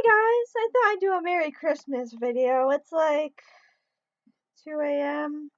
Hey guys, I thought I'd do a Merry Christmas video. It's like 2 a.m.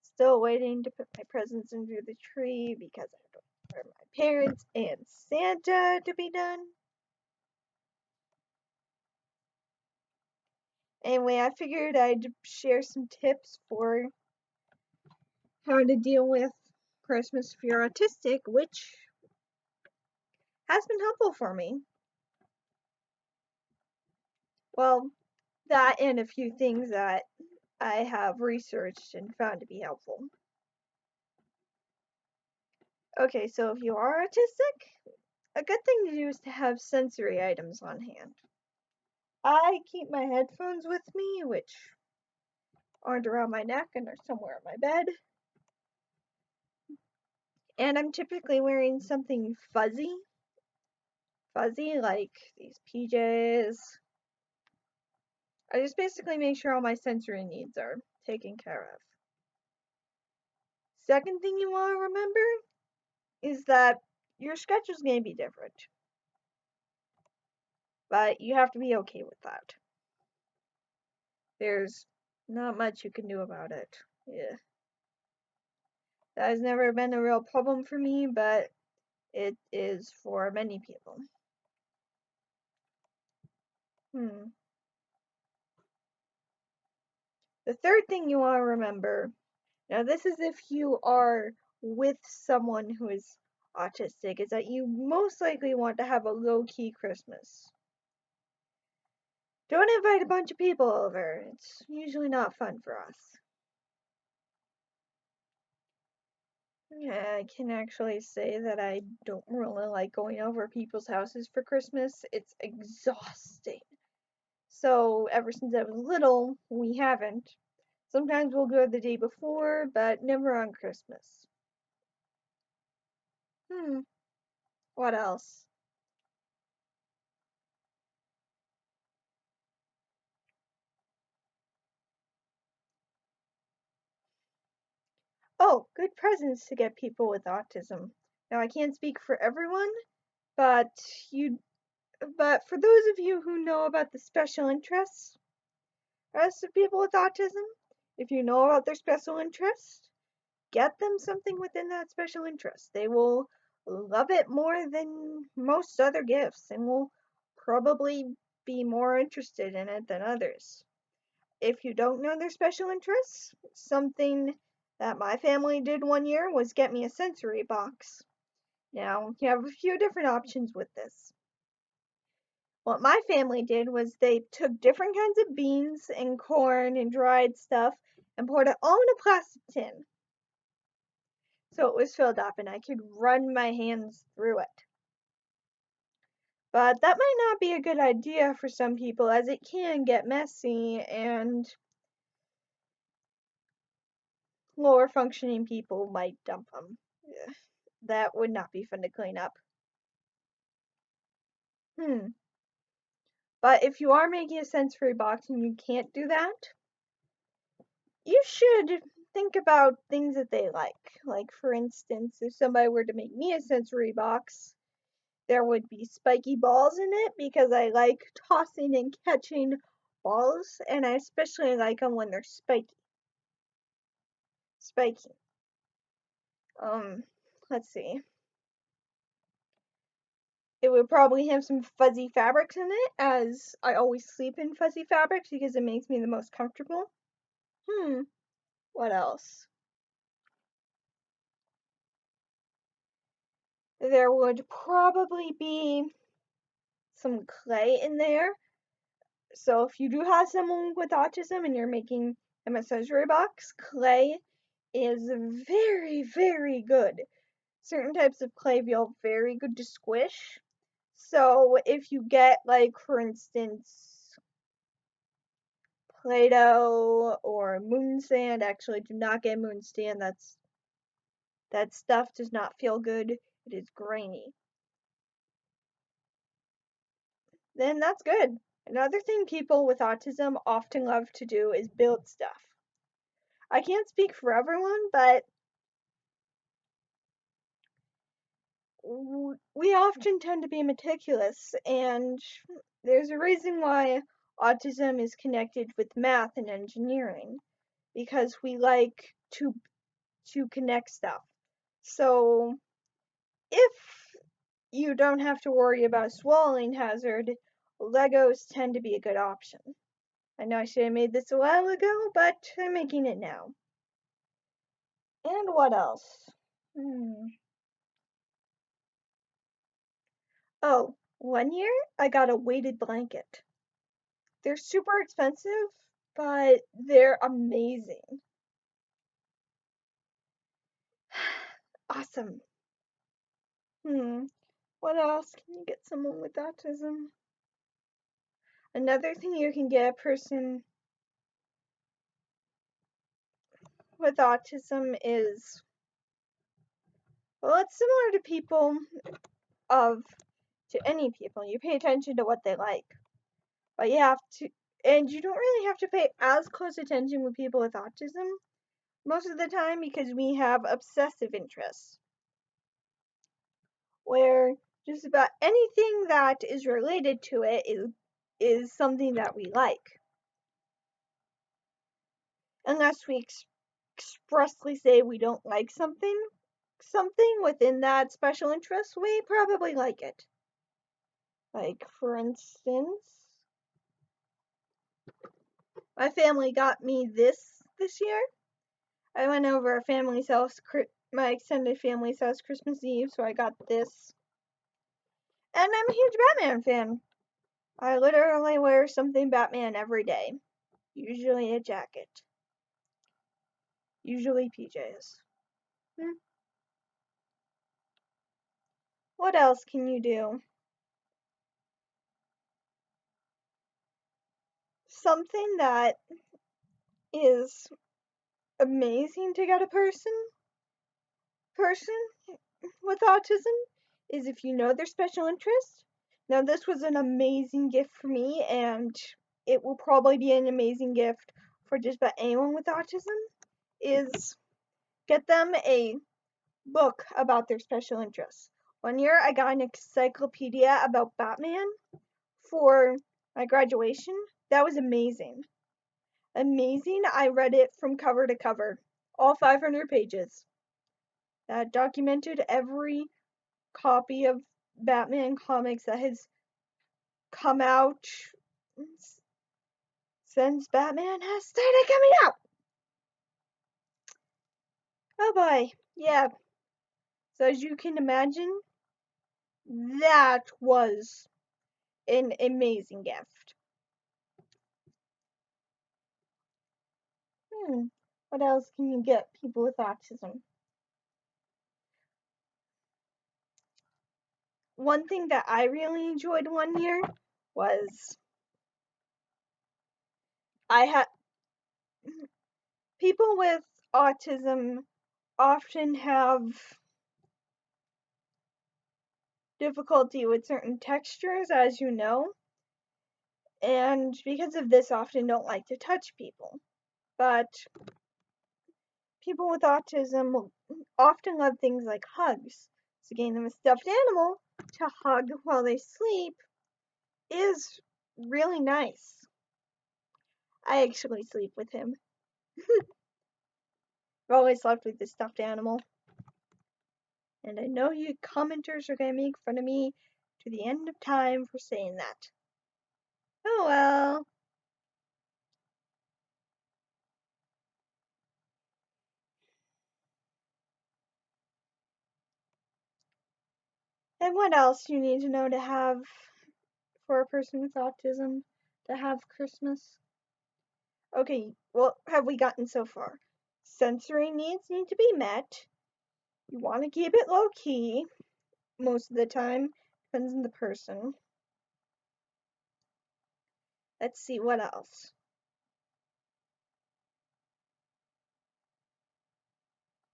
Still waiting to put my presents under the tree because I have to wait for my parents and Santa to be done. Anyway, I figured I'd share some tips for how to deal with Christmas if you're autistic, which has been helpful for me. Well, that and a few things that I have researched and found to be helpful. Okay, so if you are autistic, a good thing to do is to have sensory items on hand. I keep my headphones with me, which aren't around my neck and are somewhere on my bed. And I'm typically wearing something fuzzy like these PJs. I just basically make sure all my sensory needs are taken care of. Second thing you want to remember is that your schedule's going to be different. But you have to be okay with that. There's not much you can do about it. Yeah. That has never been a real problem for me, but it is for many people. The third thing you want to remember, now this is if you are with someone who is autistic, is that you most likely want to have a low-key Christmas. Don't invite a bunch of people over. It's usually not fun for us. Yeah, I can actually say that I don't really like going over people's houses for Christmas. It's exhausting. So ever since I was little, we haven't. Sometimes we'll go the day before, but never on Christmas. What else? Oh, good presents to get people with autism. Now I can't speak for everyone, but but for those of you who know about the special interests as of people with autism, if you know about their special interest, get them something within that special interest. They will love it more than most other gifts and will probably be more interested in it than others. If you don't know their special interests, something that my family did one year was get me a sensory box. Now, you have a few different options with this. What my family did was they took different kinds of beans and corn and dried stuff and poured it all in a plastic tin. So it was filled up and I could run my hands through it. But that might not be a good idea for some people as it can get messy and lower functioning people might dump them. That would not be fun to clean up. But if you are making a sensory box and you can't do that, you should think about things that they like. Like, for instance, if somebody were to make me a sensory box, there would be spiky balls in it because I like tossing and catching balls, and I especially like them when they're spiky. Spiky. Let's see. It would probably have some fuzzy fabrics in it, as I always sleep in fuzzy fabrics because it makes me the most comfortable. What else? There would probably be some clay in there. So if you do have someone with autism and you're making them a sensory box, clay is very, very good. Certain types of clay feel very good to squish. So if you get, like, for instance, Play-Doh or moon sand, actually do not get moon sand. That stuff does not feel good. It is grainy. Then that's good. Another thing people with autism often love to do is build stuff. I can't speak for everyone, but we often tend to be meticulous, and there's a reason why autism is connected with math and engineering, because we like to connect stuff. So if you don't have to worry about a swallowing hazard, Legos tend to be a good option. I know I should have made this a while ago, but I'm making it now. And what else? Hmm. Oh, one year I got a weighted blanket. They're super expensive, but they're amazing. Awesome. Hmm. What else can you get someone with autism? Another thing you can get a person with autism is, well, it's similar to people of to any people. You pay attention to what they like, but you have to, and you don't really have to pay as close attention with people with autism most of the time because we have obsessive interests, where just about anything that is related to it is something that we like, unless we expressly say we don't like something within that special interest, we probably like it. Like, for instance, my family got me this year. I went over a family's house, my extended family's house Christmas Eve, so I got this. And I'm a huge Batman fan. I literally wear something Batman every day. Usually a jacket. Usually PJs. Hmm. What else can you do? Something that is amazing to get a person with autism is if you know their special interest. Now this was an amazing gift for me, and it will probably be an amazing gift for just about anyone with autism, is get them a book about their special interests. One year I got an encyclopedia about Batman for my graduation. That was amazing. Amazing. I read it from cover to cover, all 500 pages. That documented every copy of Batman comics that has come out since Batman has started coming out. Oh boy, yeah. So as you can imagine, that was an amazing gift. Hmm. What else can you get people with autism? One thing that I really enjoyed one year was I had people with autism often have difficulty with certain textures, as you know, and because of this often don't like to touch people. But people with autism often love things like hugs. So getting them a stuffed animal to hug while they sleep is really nice. I actually sleep with him. I've always slept with the stuffed animal. And I know you commenters are going to make fun of me to the end of time for saying that. Oh well. And what else you need to know to have for a person with autism to have Christmas? Okay, what have we gotten so far? Sensory needs need to be met. You want to keep it low key most of the time. Depends on the person. Let's see what else.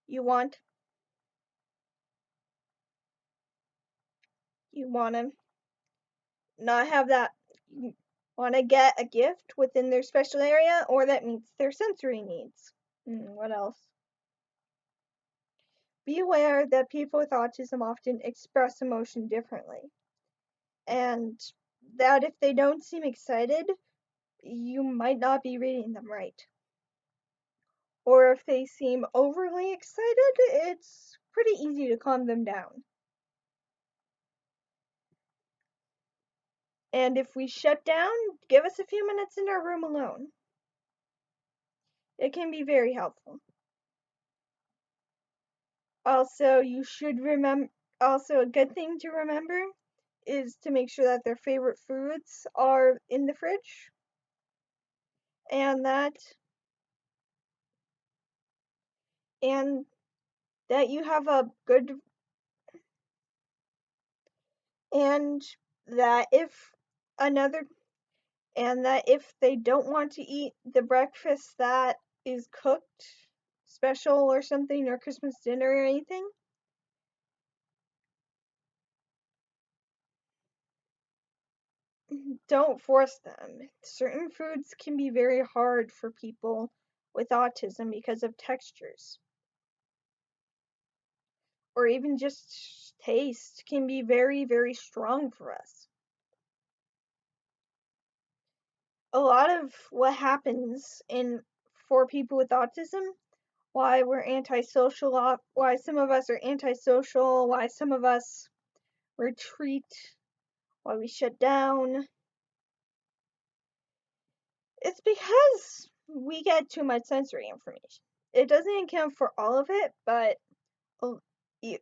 You want to not have that. You want to get a gift within their special area or that meets their sensory needs. What else? be aware that people with autism often express emotion differently, and that if they don't seem excited, you might not be reading them right. Or if they seem overly excited, it's pretty easy to calm them down. And if we shut down, give us a few minutes in our room alone. It can be very helpful. Also, you should remember, also, a good thing to remember is to make sure that their favorite foods are in the fridge and and that you have a good and that if another and that if they don't want to eat the breakfast that is cooked special or something or Christmas dinner or anything, don't force them. Certain foods can be very hard for people with autism because of textures or even just taste can be very, very strong for us. A lot of what happens in for people with autism, why we're antisocial, why some of us are antisocial, why some of us retreat, why we shut down, it's because we get too much sensory information. It doesn't account for all of it, but a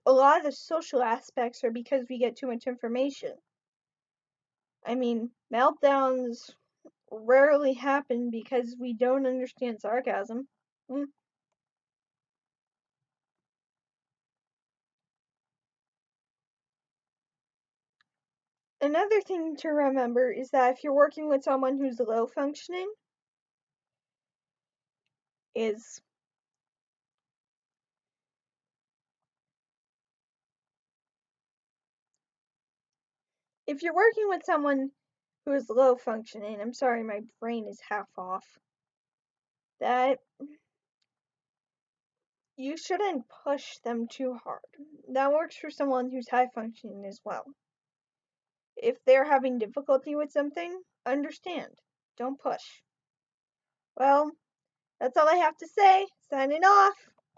a lot of the social aspects are because we get too much information. I mean, meltdowns rarely happen because we don't understand sarcasm. Mm. Another thing to remember is that if you're working with someone who's low functioning, is if you're working with someone who is low functioning, I'm sorry, my brain is half off, that you shouldn't push them too hard. That works for someone who's high functioning as well. If they're having difficulty with something, understand. Don't push. Well, that's all I have to say. Signing off.